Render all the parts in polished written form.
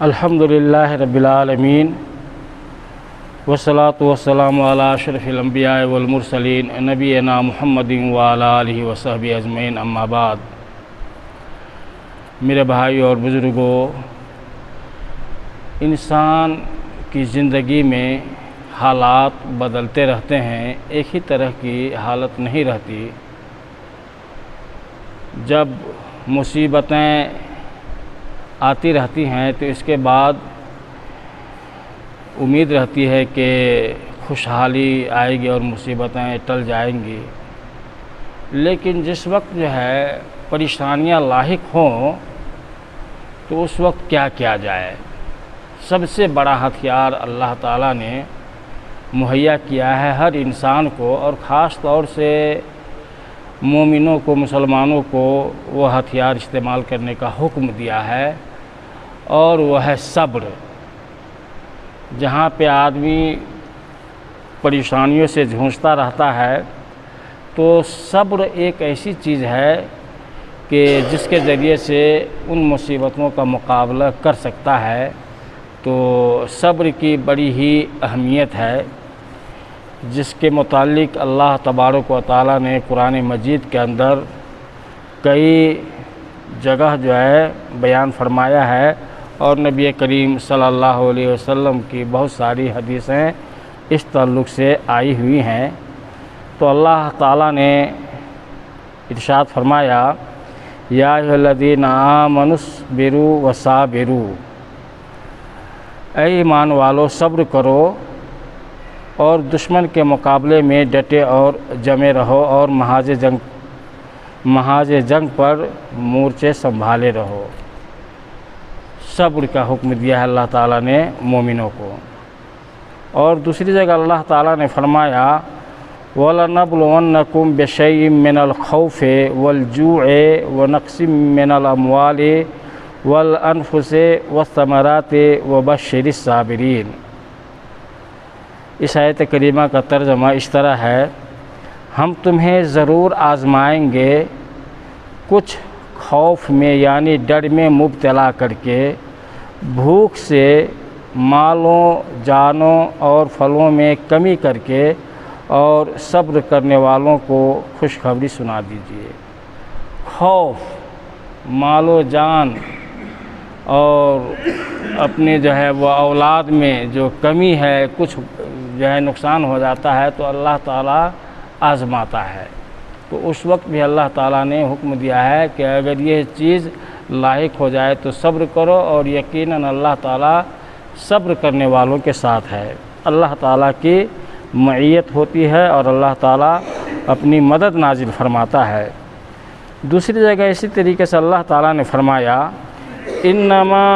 الحمدللہ رب العالمین والصلاة والسلام علی اشرف الانبیاء والمرسلین نبینا محمد وعلی آلہ وصحبہ اجمعین، اما بعد۔ میرے بھائی اور بزرگوں، انسان کی زندگی میں حالات بدلتے رہتے ہیں، ایک ہی طرح کی حالت نہیں رہتی۔ جب مصیبتیں آتی رہتی ہیں تو اس کے بعد امید رہتی ہے کہ خوشحالی آئے گی اور مصیبتیں ٹل جائیں گی، لیکن جس وقت پریشانیاں لاحق ہوں تو اس وقت کیا کیا جائے؟ سب سے بڑا ہتھیار اللہ تعالیٰ نے مہیا کیا ہے ہر انسان کو، اور خاص طور سے مومنوں کو، مسلمانوں کو وہ ہتھیار استعمال کرنے کا حکم دیا ہے، اور وہ ہے صبر۔ جہاں پہ آدمی پریشانیوں سے جھونجتا رہتا ہے تو صبر ایک ایسی چیز ہے کہ جس کے ذریعے سے ان مصیبتوں کا مقابلہ کر سکتا ہے۔ تو صبر کی بڑی ہی اہمیت ہے، جس کے متعلق اللہ تبارک و تعالیٰ نے قرآن مجید کے اندر کئی جگہ بیان فرمایا ہے، اور نبی کریم صلی اللہ علیہ وسلم کی بہت ساری حدیثیں اس تعلق سے آئی ہوئی ہیں۔ تو اللہ تعالیٰ نے ارشاد فرمایا، یا ایھا الذین آمنوا اصبروا وصابروا، اے ایمان والو صبر کرو اور دشمن کے مقابلے میں ڈٹے اور جمے رہو، اور محاذ جنگ پر مورچے سنبھالے رہو۔ صبر کا حکم دیا ہے اللہ تعالیٰ نے مومنوں کو۔ اور دوسری جگہ اللہ تعالیٰ نے فرمایا، وَلَنَبْلُوَنَّكُمْ بِشَيْءٍ مِّنَ الْخَوْفِ وَالْجُوعِ وَنَقْصٍ مِّنَ الْأَمْوَالِ وَالْأَنفُسِ وَالثَّمَرَاتِ وَبَشِّرِ الصَّابِرِينَ۔ اس آیت کریمہ کا ترجمہ اس طرح ہے، ہم تمہیں ضرور آزمائیں گے، کچھ خوف میں یعنی ڈر میں مبتلا کر کے، بھوک سے، مالوں، جانوں اور پھلوں میں کمی کر کے، اور صبر کرنے والوں کو خوشخبری سنا دیجیے۔ خوف، مال و جان اور اپنے وہ اولاد میں جو کمی ہے، کچھ نقصان ہو جاتا ہے تو اللہ تعالیٰ آزماتا ہے۔ تو اس وقت بھی اللہ تعالیٰ نے حکم دیا ہے کہ اگر یہ چیز لاحق ہو جائے تو صبر کرو، اور یقیناً اللہ تعالیٰ صبر کرنے والوں کے ساتھ ہے۔ اللہ تعالیٰ کی معیت ہوتی ہے اور اللہ تعالیٰ اپنی مدد نازل فرماتا ہے۔ دوسری جگہ اسی طریقے سے اللہ تعالیٰ نے فرمایا، انما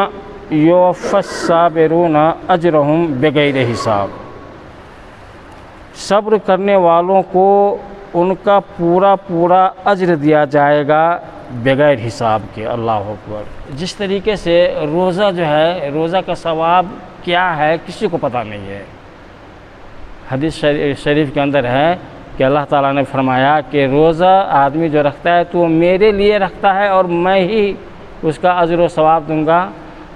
یوفی الصابرون اجرہم بغیر حساب، صبر کرنے والوں کو ان کا پورا اجر دیا جائے گا بغیر حساب کے۔ اللہ اکبر۔ جس طریقے سے روزہ روزہ کا ثواب کیا ہے کسی کو پتہ نہیں ہے۔ حدیث شریف کے اندر ہے کہ اللہ تعالیٰ نے فرمایا کہ روزہ آدمی جو رکھتا ہے تو وہ میرے لیے رکھتا ہے، اور میں ہی اس کا اجر و ثواب دوں گا،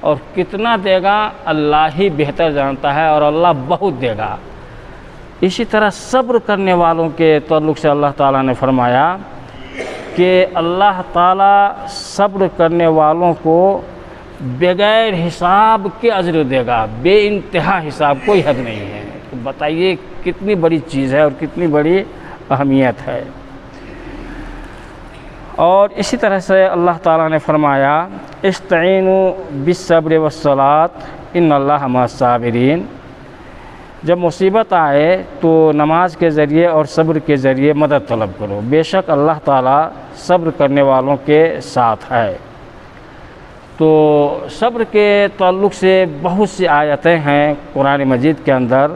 اور کتنا دے گا اللہ ہی بہتر جانتا ہے، اور اللہ بہت دے گا۔ اسی طرح صبر کرنے والوں کے تعلق سے اللہ تعالیٰ نے فرمایا کہ اللہ تعالیٰ صبر کرنے والوں کو بغیر حساب کے اجر دے گا، بے انتہا حساب، کوئی حد نہیں ہے۔ تو بتائیے کتنی بڑی چیز ہے اور کتنی بڑی اہمیت ہے۔ اور اسی طرح سے اللہ تعالیٰ نے فرمایا، استعینوا بالصبر والصلاۃ ان اللہ مع الصابرین۔ جب مصیبت آئے تو نماز کے ذریعے اور صبر کے ذریعے مدد طلب کرو، بے شک اللہ تعالیٰ صبر کرنے والوں کے ساتھ ہے۔ تو صبر کے تعلق سے بہت سی آیتیں ہیں قرآن مجید کے اندر،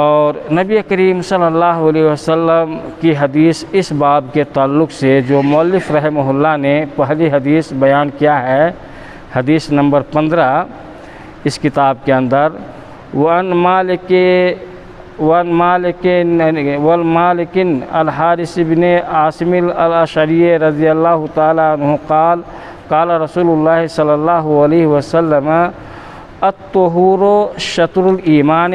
اور نبی کریم صلی اللہ علیہ وسلم کی حدیث اس باب کے تعلق سے جو مؤلف رحمہ اللہ نے پہلی حدیث بیان کیا ہے، حدیث نمبر 15 اس کتاب کے اندر، وَأَنْ مالك الحارث بن عاصم الأشعري رضی اللہ تعالی عنہ قال قال رسول اللہ صلی اللہ علیہ وسلم الطہور شطر الایمان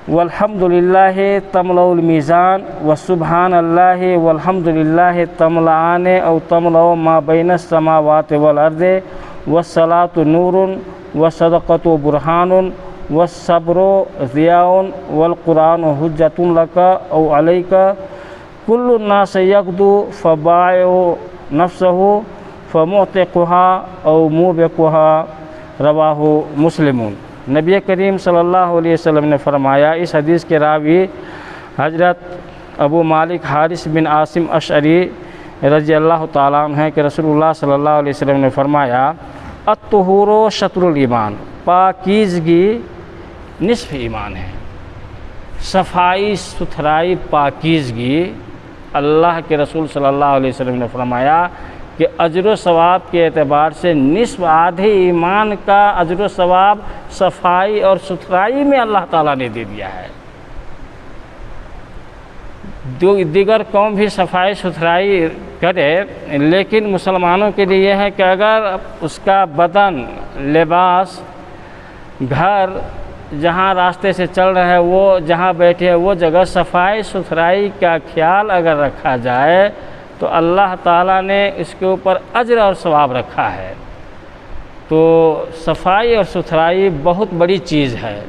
والحمد للہ تملأ المیزان وسبحان اللہ والحمد للہ تملأان او تملأ ما بین السماوات والارض والصلاة نور والصدقۃ برہان والصبر ضیاء والقرآن حجۃ لک او علیک کل الناس یغدو فبائع نفسہ فمعتقها او موبقها رواہ مسلم۔ نبی کریم صلی اللہ علیہ وسلم نے فرمایا، اس حدیث کے راوی حضرت ابو مالک حارث بن عاصم اشعری رضی اللہ تعالیٰ عنہ ہیں کہ رسول اللہ صلی اللہ علیہ وسلم نے فرمایا الطہور شطر الایمان، پاکیزگی نصف ایمان ہے۔ صفائی ستھرائی پاکیزگی، اللہ کے رسول صلی اللہ علیہ وسلم نے فرمایا کہ اجر و ثواب کے اعتبار سے نصف آدھے ایمان کا اجر و ثواب صفائی اور ستھرائی میں اللہ تعالیٰ نے دے دیا ہے۔ دیگر قوم بھی صفائی ستھرائی کرے، لیکن مسلمانوں کے لیے یہ ہے کہ اگر اس کا بدن، لباس، گھر، جہاں راستے سے چل رہے وہ جہاں بیٹھے وہ جگہ صفائی ستھرائی کا خیال اگر رکھا جائے تو اللہ تعالیٰ نے اس کے اوپر اجر اور ثواب رکھا ہے۔ تو صفائی اور ستھرائی بہت بڑی چیز ہے۔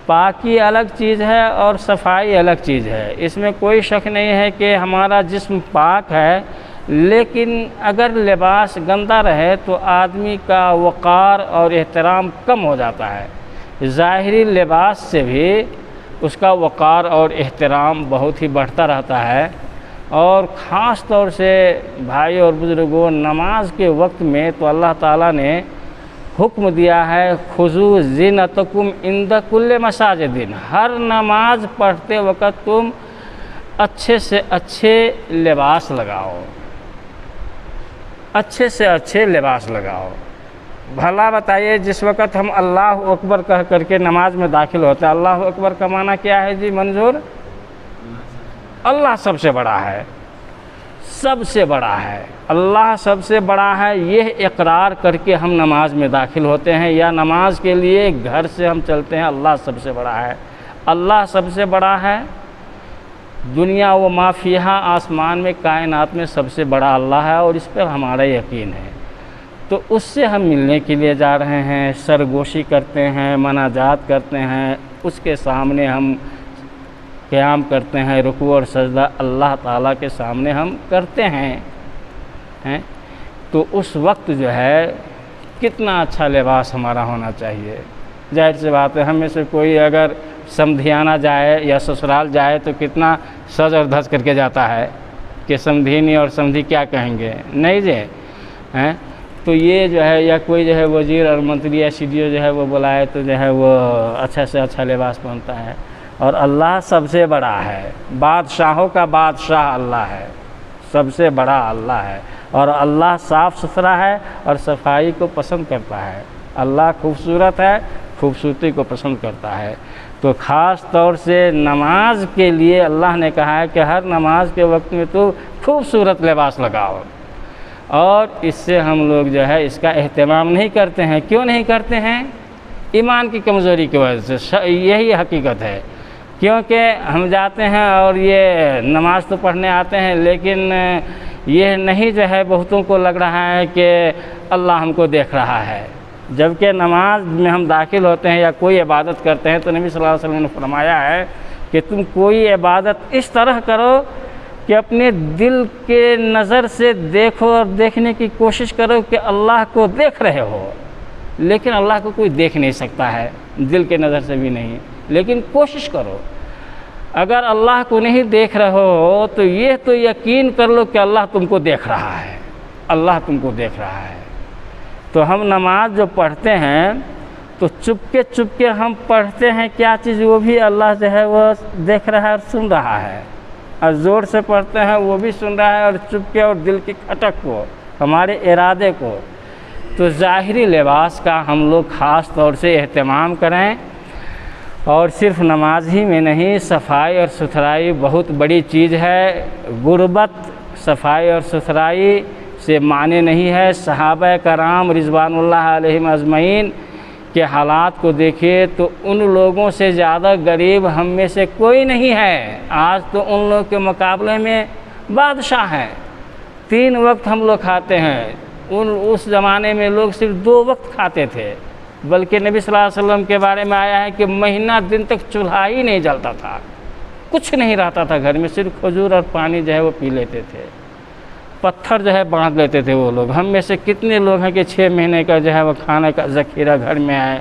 پاکی الگ چیز ہے اور صفائی الگ چیز ہے، اس میں کوئی شک نہیں ہے کہ ہمارا جسم پاک ہے، لیکن اگر لباس گندا رہے تو آدمی کا وقار اور احترام کم ہو جاتا ہے۔ ظاہری لباس سے بھی اس کا وقار اور احترام بہت ہی بڑھتا رہتا ہے۔ اور خاص طور سے بھائی اور بزرگوں، نماز کے وقت میں تو اللہ تعالیٰ نے حکم دیا ہے خذوا زینتکم عند کل مساجد، ہر نماز پڑھتے وقت تم اچھے سے اچھے لباس لگاؤ، اچھے سے اچھے لباس لگاؤ۔ بھلا بتائیے جس وقت ہم اللہ اکبر کہہ کر کے نماز میں داخل ہوتے ہیں، اللہ اکبر کا معنی کیا ہے جی منظور؟ اللہ سب سے بڑا ہے، سب سے بڑا ہے، اللہ سب سے بڑا ہے، یہ اقرار کر کے ہم نماز میں داخل ہوتے ہیں یا نماز کے لیے گھر سے ہم چلتے ہیں۔ اللہ سب سے بڑا ہے، اللہ سب سے بڑا ہے، دنیا و ما فیہا، آسمان میں کائنات میں سب سے بڑا اللہ ہے اور اس پر ہمارا یقین ہے۔ تو اس سے ہم ملنے کے لیے جا رہے ہیں، سرگوشی کرتے ہیں، مناجات کرتے ہیں، اس کے سامنے ہم قیام کرتے ہیں، رکوع اور سجدہ اللہ تعالیٰ کے سامنے ہم کرتے ہیں۔ تو اس وقت جو ہے کتنا اچھا لباس ہمارا ہونا چاہیے۔ ظاہر سی بات ہے، ہم میں سے کوئی اگر سمدھیانہ جائے یا سسرال جائے تو کتنا سج اور دھج کر کے جاتا ہے کہ سمدھینی اور سمدھی کیا کہیں گے، نہیں جی؟ تو یہ جو ہے یا کوئی جو ہے وزیر اور منتری یا سی ڈی او جو ہے وہ بلائے تو جو ہے وہ اچھا سے اچھا لباس پہنتا ہے۔ اور اللہ سب سے بڑا ہے، بادشاہوں کا بادشاہ اللہ ہے، سب سے بڑا اللہ ہے، اور اللہ صاف ستھرا ہے اور صفائی کو پسند کرتا ہے۔ اللہ خوبصورت ہے، خوبصورتی کو پسند کرتا ہے۔ تو خاص طور سے نماز کے لیے اللہ نے کہا ہے کہ ہر نماز کے وقت میں تو خوبصورت لباس لگاؤ، اور اس سے ہم لوگ جو ہے اس کا اہتمام نہیں کرتے ہیں۔ کیوں نہیں کرتے ہیں؟ ایمان کی کمزوری کی وجہ سے، یہی حقیقت ہے۔ کیونکہ ہم جاتے ہیں اور یہ نماز تو پڑھنے آتے ہیں، لیکن یہ نہیں جو ہے بہتوں کو لگ رہا ہے کہ اللہ ہم کو دیکھ رہا ہے۔ جبکہ نماز میں ہم داخل ہوتے ہیں یا کوئی عبادت کرتے ہیں تو نبی صلی اللہ علیہ وسلم نے فرمایا ہے کہ تم کوئی عبادت اس طرح کرو کہ اپنے دل کے نظر سے دیکھو اور دیکھنے کی کوشش کرو کہ اللہ کو دیکھ رہے ہو، لیکن اللہ کو کوئی دیکھ نہیں سکتا ہے، دل کے نظر سے بھی نہیں، لیکن کوشش کرو۔ اگر اللہ کو نہیں دیکھ رہے ہو تو یہ تو یقین کر لو کہ اللہ تم کو دیکھ رہا ہے، اللہ تم کو دیکھ رہا ہے۔ تو ہم نماز جو پڑھتے ہیں تو چپ کے ہم پڑھتے ہیں کیا چیز، وہ بھی اللہ جو ہے وہ دیکھ رہا ہے اور سن رہا ہے، اور زور سے پڑھتے ہیں وہ بھی سن رہا ہے، اور چپکے اور دل کی کھٹک کو، ہمارے ارادے کو۔ تو ظاہری لباس کا ہم لوگ خاص طور سے اہتمام کریں، اور صرف نماز ہی میں نہیں، صفائی اور ستھرائی بہت بڑی چیز ہے۔ غربت، صفائی اور ستھرائی سے معنی نہیں ہے۔ صحابہ کرام رضوان اللہ علیہم اجمعین کے حالات کو دیکھیے تو ان لوگوں سے زیادہ غریب ہم میں سے کوئی نہیں ہے۔ آج تو ان لوگوں کے مقابلے میں بادشاہ ہیں، 3 وقت ہم لوگ کھاتے ہیں، اس زمانے میں لوگ صرف 2 وقت کھاتے تھے، بلکہ نبی صلی اللہ علیہ وسلم کے بارے میں آیا ہے کہ مہینہ دن تک چولہا ہی نہیں جلتا تھا، کچھ نہیں رہتا تھا گھر میں، صرف کھجور اور پانی جو ہے وہ پی لیتے تھے، پتھر جو ہے باندھ لیتے تھے وہ لوگ۔ ہم میں سے کتنے لوگ ہیں کہ 6 مہینے کا جو ہے وہ کھانے کا ذخیرہ گھر میں ہے،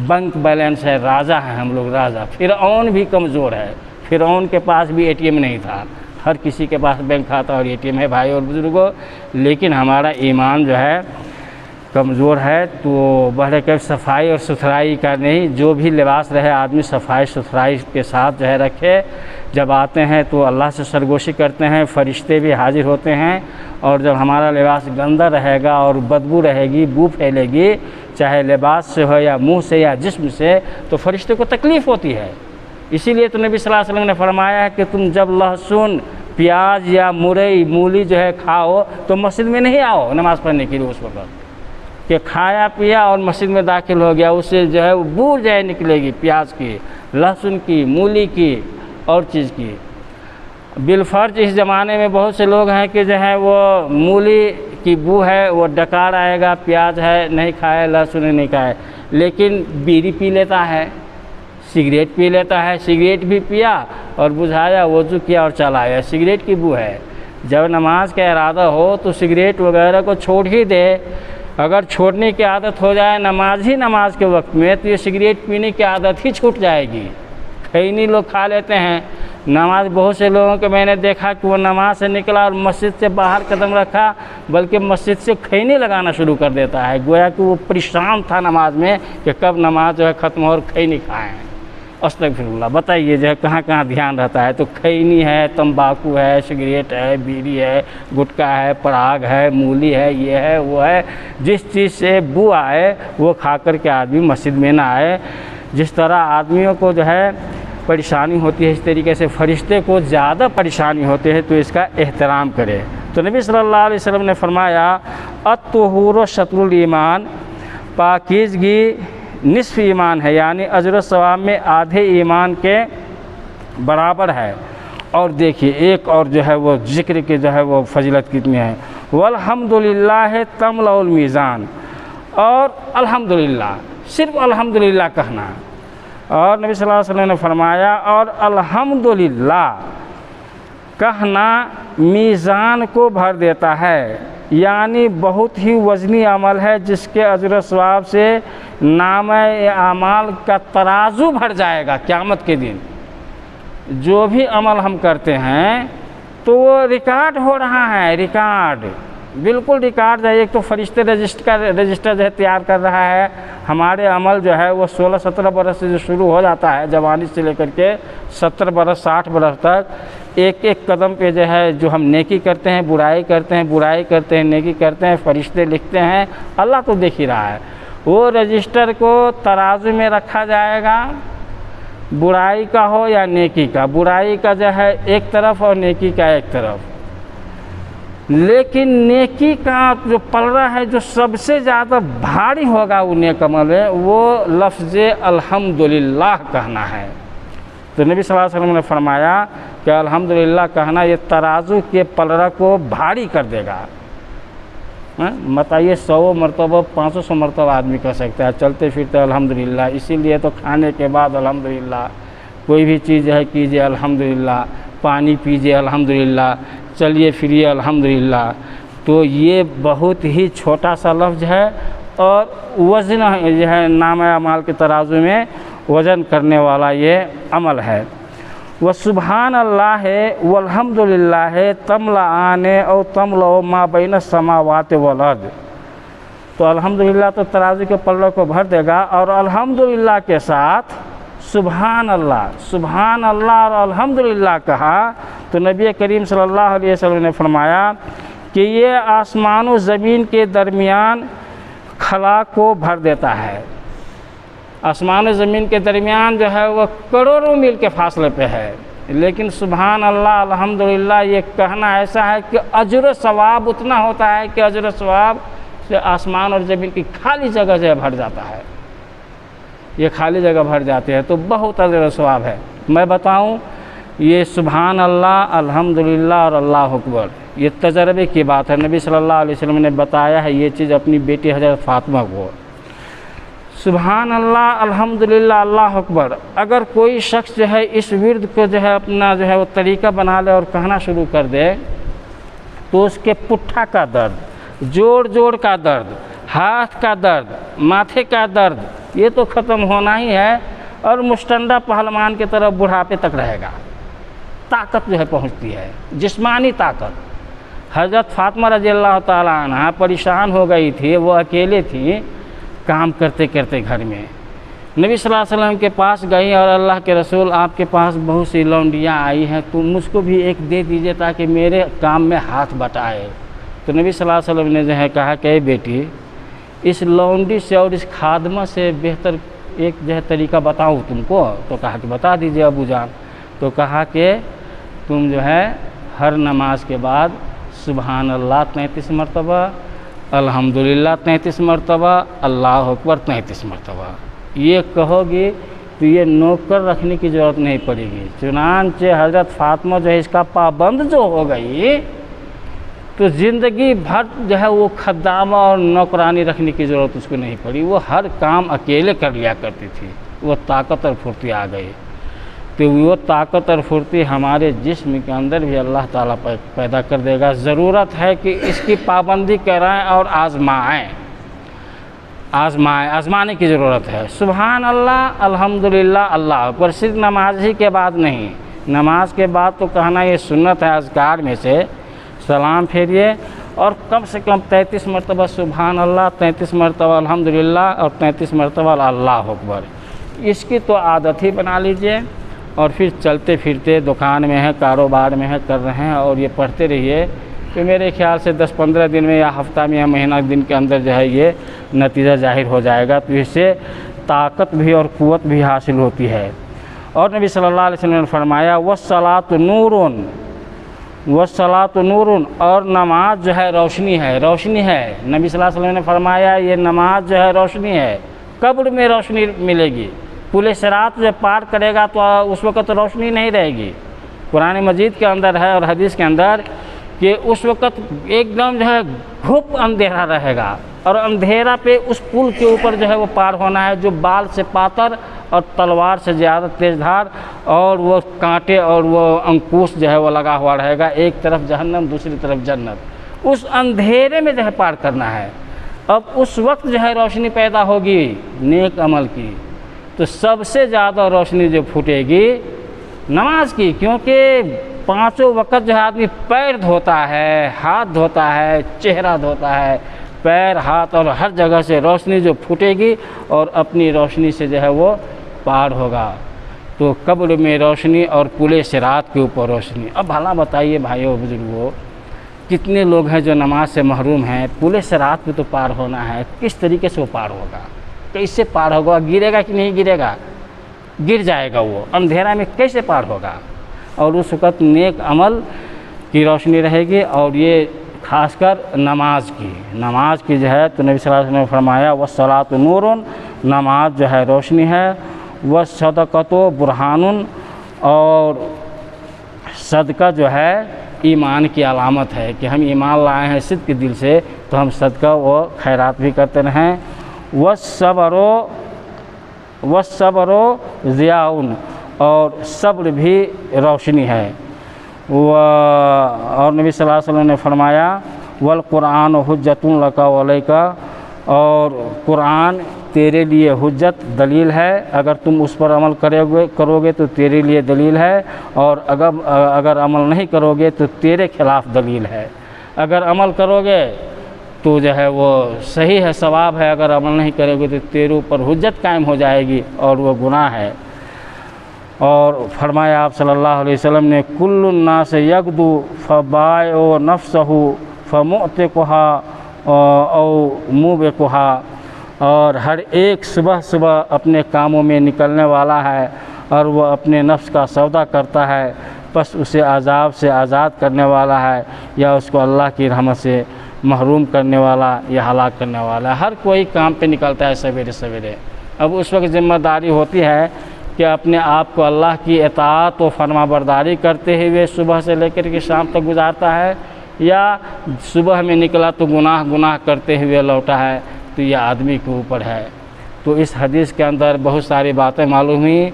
بینک بیلنس ہے، راجہ ہیں ہم لوگ، راجہ۔ فرعون بھی کمزور ہے، فرعون کے پاس بھی ATM نہیں تھا، ہر کسی کے پاس بینک کھاتا اور ATM ہے بھائی اور بزرگوں، لیکن ہمارا ایمان جو ہے کمزور ہے۔ تو بہر کیف صفائی اور ستھرائی کا نہیں، جو بھی لباس رہے آدمی صفائی ستھرائی کے ساتھ جو ہے رکھے۔ جب آتے ہیں تو اللہ سے سرگوشی کرتے ہیں، فرشتے بھی حاضر ہوتے ہیں، اور جب ہمارا لباس گندا رہے گا اور بدبو رہے گی، بو پھیلے گی، چاہے لباس سے ہو یا منہ سے یا جسم سے، تو فرشتے کو تکلیف ہوتی ہے۔ اسی لیے تو نبی صلی اللہ علیہ وسلم نے فرمایا ہے کہ تم جب لہسن، پیاز یا مرئی، مولی جو ہے کھاؤ تو مسجد میں نہیں آؤ نماز پڑھنے کے لیے اس وقت، کہ کھایا پیا اور مسجد میں داخل ہو گیا، اس سے جو ہے وہ بو جو ہے نکلے گی، پیاز کی، لہسن کی، مولی کی اور چیز کی۔ بالفرض اس زمانے میں بہت سے لوگ ہیں کہ جو ہے وہ مولی کی بو ہے وہ ڈکار آئے گا، پیاز ہے نہیں کھائے، لہسن نہیں کھائے، لیکن بیڑی پی لیتا ہے، سگریٹ پی لیتا ہے، سگریٹ بھی پیا اور بجھایا، وضو کیا اور چلا آیا، سگریٹ کی بو ہے۔ جب نماز کا ارادہ ہو تو سگریٹ وغیرہ کو چھوڑ ہی دے۔ اگر چھوڑنے کی عادت ہو جائے نماز کے وقت میں تو یہ سگریٹ پینے کی عادت ہی چھوٹ جائے گی۔ خیانی لوگ کھا لیتے ہیں نماز، بہت سے لوگوں کو میں نے دیکھا کہ وہ نماز سے نکلا اور مسجد سے باہر قدم رکھا، بلکہ مسجد سے خیانی لگانا شروع کر دیتا ہے، گویا کہ وہ پریشان تھا نماز میں کہ کب نماز جو ہے ختم ہو اور خیانی کھائیں۔ استغفر اللہ۔ بتائیے جو ہے کہاں کہاں دھیان رہتا ہے۔ تو خیانی ہے، تمباکو ہے، سگریٹ ہے، بیڑی ہے، گٹکا ہے، پراگ ہے، مولی ہے، یہ ہے وہ ہے، جس چیز سے بو آئے وہ کھا کر کے آدمی مسجد میں نہ آئے۔ جس طرح آدمیوں کو جو ہے پریشانی ہوتی ہے، اس طریقے سے فرشتے کو زیادہ پریشانی ہوتے ہیں، تو اس کا احترام کرے۔ تو نبی صلی اللہ علیہ وسلم نے فرمایا الطہور شطر الایمان، پاکیزگی نصف ایمان ہے، یعنی اجر و ثواب میں آدھے ایمان کے برابر ہے۔ اور دیکھیے ایک اور جو ہے وہ ذکر کے جو ہے وہ فضیلت کتنی ہے، والحمدللہ تملأ المیزان، اور الحمدللہ، صرف الحمدللہ کہنا۔ اور نبی صلی اللہ علیہ وسلم نے فرمایا اور الحمدللہ کہنا میزان کو بھر دیتا ہے، یعنی بہت ہی وزنی عمل ہے جس کے اجر و ثواب سے نامہ اعمال کا ترازو بھر جائے گا قیامت کے دن۔ جو بھی عمل ہم کرتے ہیں تو وہ ریکارڈ ہو رہا ہے، ریکارڈ، بالکل ریکارڈ ہے۔ ایک تو فرشتے رجسٹر جو ہے تیار کر رہا ہے، ہمارے عمل جو ہے وہ 16-17 برس سے جو شروع ہو جاتا ہے، جوانی سے لے کر کے 70 برس 60 برس تک، ایک ایک قدم پہ جو ہے جو ہم نیکی کرتے ہیں، برائی کرتے ہیں، برائی کرتے ہیں، نیکی کرتے ہیں، فرشتے لکھتے ہیں، اللہ تو دیکھ ہی رہا ہے۔ وہ رجسٹر کو ترازو میں رکھا جائے گا، برائی کا ہو یا نیکی کا، برائی کا جو ہے ایک طرف اور نیکی کا ایک طرف۔ لیکن نیکی کا جو پلڑا ہے جو سب سے زیادہ بھاری ہوگا وہ نیک عمل ہے، وہ لفظ الحمدللہ کہنا ہے۔ تو نبی صلی اللہ علیہ وسلم نے فرمایا کہ الحمدللہ کہنا یہ ترازو کے پلڑا کو بھاری کر دے گا۔ بتائیے 100 مرتبہ 500 مرتبہ آدمی کہہ سکتا ہے چلتے پھرتے الحمدللہ۔ اسی لیے تو کھانے کے بعد الحمدللہ، کوئی بھی چیز ہے کیجیے الحمدللہ، پانی پیجیے الحمدللہ، چلیے پھریے الحمدللہ۔ تو یہ بہت ہی چھوٹا سا لفظ ہے اور وزن جو ہے نامہ اعمال کے ترازو میں وزن کرنے والا یہ عمل ہے۔ وسبحان اللہ والحمدللہ تملأان او تملأ ما بین السماوات والارض۔ تو الحمدللہ تو ترازو کے پلڑے کو بھر دے گا، اور الحمدللہ کے ساتھ سبحان اللہ اور الحمدللہ کہا تو نبی کریم صلی اللہ علیہ وسلم نے فرمایا کہ یہ آسمان و زمین کے درمیان خلا کو بھر دیتا ہے۔ آسمان و زمین کے درمیان جو ہے وہ کروڑوں میل کے فاصلے پہ ہے، لیکن سبحان اللہ الحمدللہ یہ کہنا ایسا ہے کہ اجر و ثواب اتنا ہوتا ہے کہ اجر و ثواب سے آسمان اور زمین کی خالی جگہ جو ہے بھر جاتا ہے، یہ خالی جگہ بھر جاتے ہیں، تو بہت اجر و ثواب ہے۔ میں بتاؤں یہ سبحان اللہ الحمدللہ اور اللہ اکبر یہ تجربے کی بات ہے، نبی صلی اللہ علیہ وسلم نے بتایا ہے یہ چیز اپنی بیٹی حضرت فاطمہ کو۔ سبحان اللہ الحمدللہ اللہ اکبر اگر کوئی شخص جو ہے اس ورد کو جو ہے اپنا جو ہے وہ طریقہ بنا لے اور کہنا شروع کر دے تو اس کے پٹھا کا درد، جوڑ کا درد، ہاتھ کا درد، ماتھے کا درد یہ تو ختم ہونا ہی ہے، اور مشتندہ پہلوان کی طرف بڑھاپے تک رہے گا۔ طاقت جو ہے پہنچتی ہے، جسمانی طاقت۔ حضرت فاطمہ رضی اللہ تعالیٰ عنہ پریشان ہو گئی تھی، وہ اکیلے تھی کام کرتے کرتے گھر میں، نبی صلی اللہ علیہ وسلم کے پاس گئی اور اللہ کے رسول آپ کے پاس بہت سی لونڈیاں آئی ہیں تو مجھ کو بھی ایک دے دیجئے تاکہ میرے کام میں ہاتھ بٹائے۔ تو نبی صلی اللہ علیہ وسلم نے جو ہے کہا کہ اے بیٹی اس لونڈی سے اور اس خادمہ سے بہتر ایک جو ہے طریقہ بتاؤں تم کو؟ تو کہا کہ بتا دیجئے ابو جان۔ تو کہا کہ تم جو ہے ہر نماز کے بعد سبحان اللہ 33 مرتبہ، الحمدللہ 33 مرتبہ، اللہ اکبر 33 مرتبہ یہ کہو گی تو یہ نوکر رکھنے کی ضرورت نہیں پڑے گی۔ چنانچہ حضرت فاطمہ جو ہے اس کا پابند جو ہو گئی تو زندگی بھر جو ہے وہ خدامہ اور نوکرانی رکھنے کی ضرورت اس کو نہیں پڑی، وہ ہر کام اکیلے کر لیا کرتی تھی، وہ طاقت اور پھرتی آ گئی۔ تو وہ طاقت اور پھرتی ہمارے جسم کے اندر بھی اللہ تعالیٰ پیدا کر دے گا۔ ضرورت ہے کہ اس کی پابندی کرائیں اور آزمانے کی ضرورت ہے۔ سبحان اللہ الحمدللہ اللہ اکبر صرف نماز ہی کے بعد نہیں، نماز کے بعد تو کہنا یہ سنت ہے اذکار میں سے، سلام پھیریے اور کم سے کم 33 مرتبہ سبحان اللہ، 33 مرتبہ الحمدللہ اور 33 مرتبہ اللہ اکبر، اس کی تو عادت ہی بنا لیجئے، اور پھر چلتے پھرتے دکان میں ہے، کاروبار میں ہے، کر رہے ہیں اور یہ پڑھتے رہیے تو میرے خیال سے 10-15 دن میں یا ہفتہ میں یا مہینہ دن کے اندر جو ہے یہ نتیجہ ظاہر ہو جائے گا، تو اس سے طاقت بھی اور قوت بھی حاصل ہوتی ہے۔ اور نبی صلی اللہ علیہ وسلم نے فرمایا وَالصَّلَاةُ نُورٌ وَالصَّلَاةُ نُورٌ اور نماز جو ہے روشنی ہے، روشنی ہے۔ نبی صلی اللہ علیہ وسلم نے فرمایا یہ نماز جو ہے روشنی ہے، قبر میں روشنی ملے گی، پل صراط جب پار کرے گا تو اس وقت روشنی نہیں رہے گی۔ قرآن مجید کے اندر ہے اور حدیث کے اندر کہ اس وقت ایک دم جو ہے گھپ اندھیرا رہے گا، اور اندھیرا پہ اس پل کے اوپر جو ہے وہ پار ہونا ہے جو بال سے پاتر اور تلوار سے زیادہ تیز دھار، اور وہ کانٹے اور وہ انکوش جو ہے وہ لگا ہوا رہے گا، ایک طرف جہنم دوسری طرف جنت، اس اندھیرے میں جو ہے پار کرنا ہے۔ اب اس وقت جو ہے روشنی پیدا ہوگی نیک عمل کی، تو سب سے زیادہ روشنی جو پھوٹے گی نماز کی، کیونکہ 5 وقت جو ہے آدمی پیر دھوتا ہے، ہاتھ دھوتا ہے، چہرہ دھوتا ہے، پیر ہاتھ اور ہر جگہ سے روشنی جو پھوٹے گی اور اپنی روشنی سے جو ہے وہ پار ہوگا۔ تو قبر میں روشنی اور پل صراط کے اوپر روشنی۔ اب بھلا بتائیے بھائیو بزرگوں کتنے لوگ ہیں جو نماز سے محروم ہیں، پل صراط پہ تو پار ہونا ہے، کس طریقے سے وہ پار ہوگا، کیسے پار ہوگا، گرے گا کہ نہیں گرے گا؟ گر جائے گا، وہ اندھیرا میں کیسے پار ہوگا؟ اور اس وقت نیک عمل کی روشنی رہے گی، اور یہ خاص کر نماز کی جو ہے تو نبی صلی اللہ علیہ وسلم نے فرمایا وَالصَّلَاةُ نُورٌ نماز جو ہے روشنی ہے، وَالصَّدَقَةُ بُرْہَانٌ اور صدقہ جو ہے ایمان کی علامت ہے کہ ہم ایمان لائے ہیں صدق کے دل سے، تو ہم صدقہ و خیرات بھی کرتے رہیں۔ وَالصَّبْرُ ضِیَاءٌ اور صبر بھی روشنی ہے۔ اور نبی صلی اللہ علیہ وسلم نے فرمایا وَالْقُرْآنُ حُجَّةٌ لَكَ وَعَلَيْكَ اور قرآن تیرے لیے حجت دلیل ہے، اگر تم اس پر عمل کرو گے تو تیرے لیے دلیل ہے، اور اگر عمل نہیں کرو گے تو تیرے خلاف دلیل ہے۔ اگر عمل کرو گے تو جو ہے وہ صحیح ہے، ثواب ہے، اگر عمل نہیں کرو گے تو تیرے اوپر حجت قائم ہو جائے گی اور وہ گناہ ہے۔ اور فرمایا آپ صلی اللہ علیہ وسلم نے کل الناس یغدو فبائع نفسہ فمعتقها او موبقها اور ہر ایک صبح اپنے کاموں میں نکلنے والا ہے، اور وہ اپنے نفس کا سودا کرتا ہے بس اسے عذاب سے آزاد کرنے والا ہے یا اس کو اللہ کی رحمت سے محروم کرنے والا یا ہلاک کرنے والا ہے۔ ہر کوئی کام پہ نکلتا ہے سویرے سویرے۔ اب اس وقت ذمہ داری ہوتی ہے کہ اپنے آپ کو اللہ کی اطاعت و فرما برداری کرتے ہوئے صبح سے لے کر کے شام تک گزارتا ہے، یا صبح میں نکلا تو گناہ کرتے ہوئے لوٹا ہے، تو یہ آدمی کے اوپر ہے۔ تو اس حدیث کے اندر بہت ساری باتیں معلوم ہوئیں،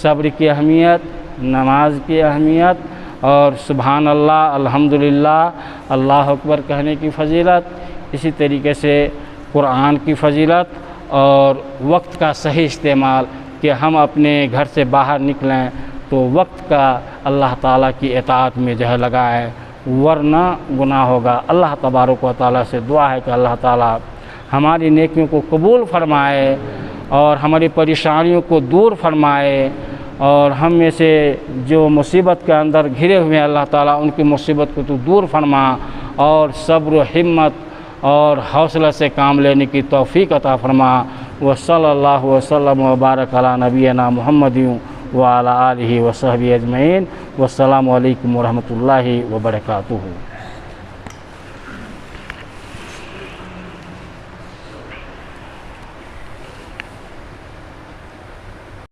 صبر کی اہمیت، نماز کی اہمیت، اور سبحان اللہ، الحمدللہ، اللہ اکبر کہنے کی فضیلت، اسی طریقے سے قرآن کی فضیلت، اور وقت کا صحیح استعمال کہ ہم اپنے گھر سے باہر نکلیں تو وقت کا اللہ تعالیٰ کی اطاعت میں جو ہے لگائیں، ورنہ گناہ ہوگا۔ اللہ تبارک و تعالیٰ سے دعا ہے کہ اللہ تعالیٰ ہماری نیکیوں کو قبول فرمائے اور ہماری پریشانیوں کو دور فرمائے، اور ہم میں سے جو مصیبت کے اندر گھرے ہوئے ہیں اللہ تعالیٰ ان کی مصیبت کو تو دور فرما، اور صبر و ہمت اور حوصلہ سے کام لینے کی توفیق عطا فرما۔ وصلی اللہ وسلم وبارک علی نبینا محمد وعلی آلہ وصحبہ اجمعین۔ والسلام علیکم ورحمۃ اللہ وبرکاتہ۔